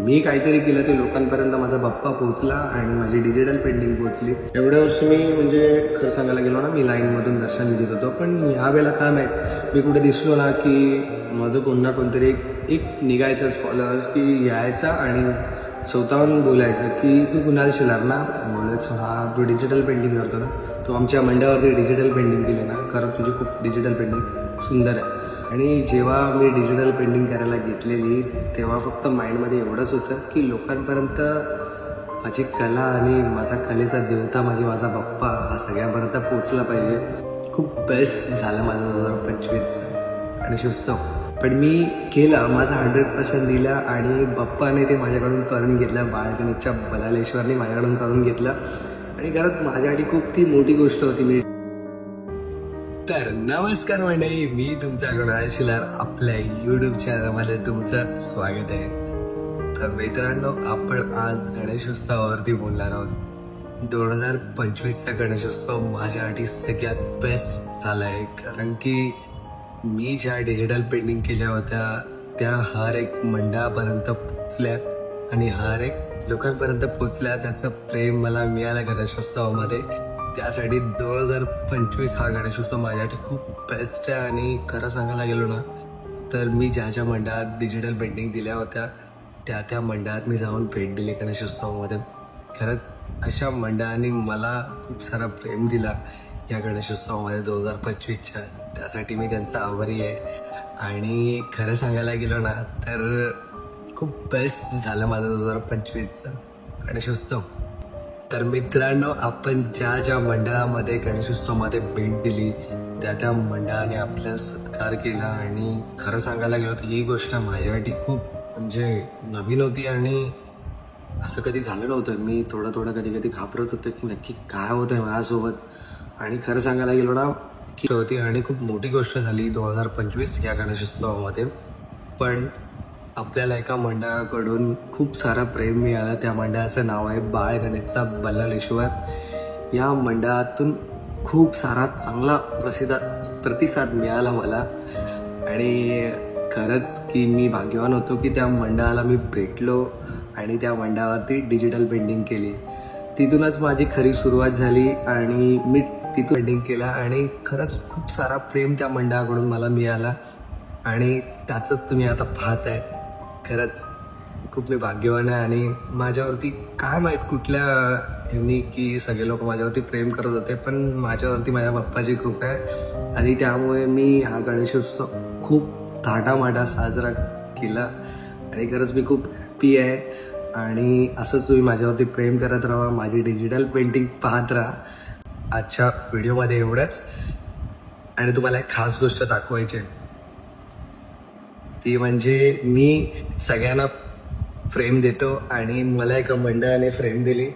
मी काहीतरी केलं ते लोकांपर्यंत माझा बाप्पा पोहोचला आणि माझी डिजिटल पेंटिंग पोहोचली। एवढ्या वर्ष मी म्हणजे खरं सांगायला गेलो ना, मी लाईनमधून दर्शन घेत होतो, पण ह्यावेळेला काय माहीत मी कुठे दिसलो ना की माझं कोण ना कोणतरी एक निघायचं फॉलोअर्स की यायचा आणि स्वतःहून बोलायचं की तू कुणाल शिलार ना, बोलायचं हा तू डिजिटल पेंटिंग करतो ना, तू आमच्या मंडळावरती डिजिटल पेंटिंग केली ना, खरं तुझी खूप डिजिटल पेंटिंग सुंदर आहे। आणि जेव्हा मी डिजिटल पेंटिंग करायला घेतलेली तेव्हा फक्त माइंडमध्ये एवढंच होतं की लोकांपर्यंत माझी कला आणि माझा कलेचा देवता माझा बाप्पा हा सगळ्यांपर्यंत पोचला पाहिजे। खूप बेस्ट झालं माझं 2025 गणेशोत्सव, पण मी केलं माझा 100% दिला आणि बाप्पाने ते माझ्याकडून करून घेतलं, बाळगणेशच्या बलालेश्वरने माझ्याकडून करून घेतलं आणि खरंच माझ्यासाठी खूप ती मोठी गोष्ट होती। मी तर नमस्कार मंडळी, मी तुमचा कुणाल शिलार, आपल्या यूट्यूब चॅनलमध्ये तुमचं स्वागत आहे। तर मित्रांनो, आपण आज गणेशोत्सवावरती बोलणार आहोत। 2025चा गणेशोत्सव माझ्यासाठी सगळ्यात बेस्ट झाला आहे, कारण की मी ज्या डिजिटल पेंटिंग केल्या होत्या त्या हर एक मंडळापर्यंत पोचल्या आणि हर एक लोकांपर्यंत पोचल्या। त्याचं प्रेम मला मिळालं गणेशोत्सवामध्ये, त्यासाठी 2025 हा गणेशोत्सव माझ्यासाठी खूप बेस्ट आहे। आणि खरं सांगायला गेलो ना तर मी ज्या मंडळात डिजिटल पेंटिंग दिल्या होत्या त्या मंडळात मी जाऊन भेट दिली गणेशोत्सवामध्ये। खरंच अशा मंडळांनी मला खूप सारा प्रेम दिला या गणेशोत्सवामध्ये 2025च्या, त्यासाठी मी त्यांचा आभारी आहे। आणि खरं सांगायला गेलो ना तर खूप बेस्ट झालं माझं 2025चा गणेशोत्सव। तर मित्रांनो, आपण ज्या मंडळामध्ये गणेशोत्सवामध्ये भेट दिली त्या मंडळाने आपला सत्कार केला आणि खरं सांगायला गेलो तर ही गोष्ट माझ्यासाठी खूप म्हणजे नवीन होती आणि असं कधी झालं नव्हतं। मी थोडं कधी घाबरत होतं की नक्की काय होतंय माझ्यासोबत, आणि खरं सांगायला गेलो ना की होती आणि खूप मोठी गोष्ट झाली 2025 या गणेशोत्सवामध्ये। पण आपल्याला एका मंडळाकडून खूप सारा प्रेम मिळाला, त्या मंडळाचं नाव आहे बाळगणेशचा बलालेश्वर। या मंडळातून खूप सारा चांगला प्रतिसाद मिळाला मला आणि खरंच की मी भाग्यवान होतो की त्या मंडळाला मी भेटलो आणि त्या मंडळावरती डिजिटल पेंटिंग केली। तिथूनच माझी खरी सुरुवात झाली आणि मी तिथून पेंटिंग केला आणि खरंच खूप सारा प्रेम त्या मंडळाकडून मला मिळाला आणि त्याचंच तुम्ही आता पाहताय। खरंच खूप मी भाग्यवान आहे आणि माझ्यावरती काय माहीत कुठल्या ह्यांनी की सगळे लोक माझ्यावरती प्रेम करत होते, पण माझ्यावरती माझ्या बाप्पाची कृपा आहे आणि त्यामुळे मी हा गणेशोत्सव खूप थाटामाटा साजरा केला आणि खरंच मी खूप हॅपी आहे। आणि असंच तुम्ही माझ्यावरती प्रेम करत राहा, माझी डिजिटल पेंटिंग पाहत राहा। आजच्या व्हिडिओमध्ये एवढंच, आणि तुम्हाला एक खास गोष्ट दाखवायची आहे, ती म्हणजे मी सगळ्यांना फ्रेम देतो आणि मला एका मंडळाने फ्रेम दिली,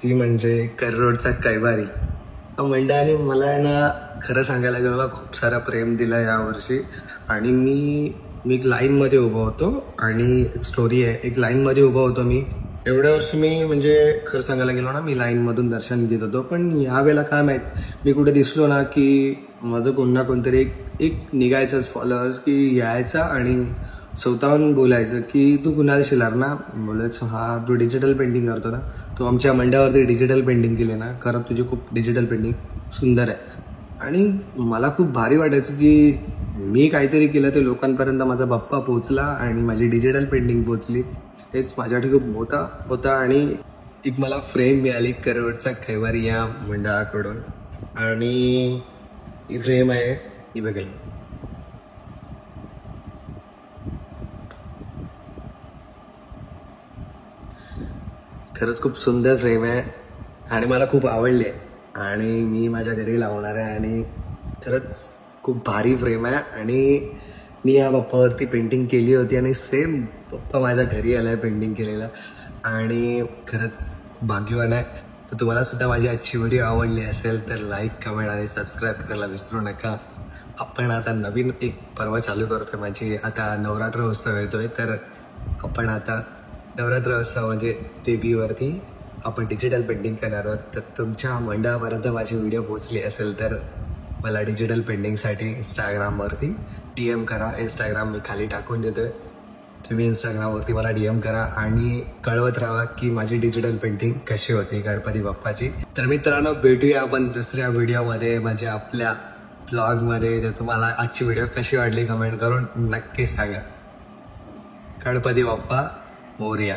ती म्हणजे कररोडचा कैवारी। या मंडळाने मला ना खरं सांगायला गेलो ना खूप सारा प्रेम दिला यावर्षी। आणि मी एक लाईनमध्ये उभा होतो आणि एक स्टोरी आहे, एक लाईनमध्ये उभा होतो मी एवढ्या वर्ष मी म्हणजे खरं सांगायला गेलो ना मी लाईनमधून दर्शन घेत होतो, पण ह्यावेळेला काय माहीत मी कुठे दिसलो ना की माझं कोण ना कोणतरी एक निघायचं फॉलोअर्स की यायचा आणि स्वतःहून बोलायचं की तू कुणाल शिलार ना, बोलायचं हा तू डिजिटल पेंटिंग करतो ना, तू आमच्या मंडळावरती डिजिटल पेंटिंग केली ना, खरं तुझी खूप डिजिटल पेंटिंग सुंदर आहे। आणि मला खूप भारी वाटायचं की मी काहीतरी केलं ते लोकांपर्यंत माझा बाप्पा पोहोचला आणि माझी डिजिटल पेंटिंग पोहोचली, हेच माझ्यासाठी खूप मोठा होता। आणि एक मला फ्रेम मिळाली कररोडचा कैवारी या मंडळाकडून, आणि ही फ्रेम आहे ही बघा, खरंच खूप सुंदर फ्रेम आहे आणि मला खूप आवडली आहे आणि मी माझ्या घरी लावणार आहे आणि खरंच खूप भारी फ्रेम आहे। आणि मी या बाप्पावरती पेंटिंग केली होती आणि सेम बाप्पा माझ्या घरी आला आहे पेंटिंग केलेला आणि खरंच खूप भाग्यवान आहे। तर तुम्हाला सुद्धा माझी आजची व्हिडिओ आवडली असेल तर लाईक, कमेंट आणि सबस्क्राईब करायला विसरू नका। आपण आता नवीन एक पर्व चालू करतोय, माझी आता नवरात्र उत्सव येतोय, तर आपण आता नवरात्र उत्सव म्हणजे देवीवरती आपण डिजिटल पेंटिंग करणार आहोत। तर तुमच्या मंडळापर्यंत माझी व्हिडिओ पोहोचली असेल तर मला डिजिटल पेंटिंगसाठी इंस्टाग्रामवरती DM करा, इंस्टाग्राम मी खाली टाकून देतोय, तुम्ही इंस्टाग्रामवरती मला DM करा आणि कळवत राहा की माझी डिजिटल पेंटिंग कशी होती गणपती बाप्पाची. तर मित्रांनो, भेटूया आपण दुसऱ्या व्हिडिओमध्ये, म्हणजे आपल्या ब्लॉगमध्ये. तर तुम्हाला आजची व्हिडिओ कशी वाटली कमेंट करून नक्की सांगा. गणपती बाप्पा मोरया.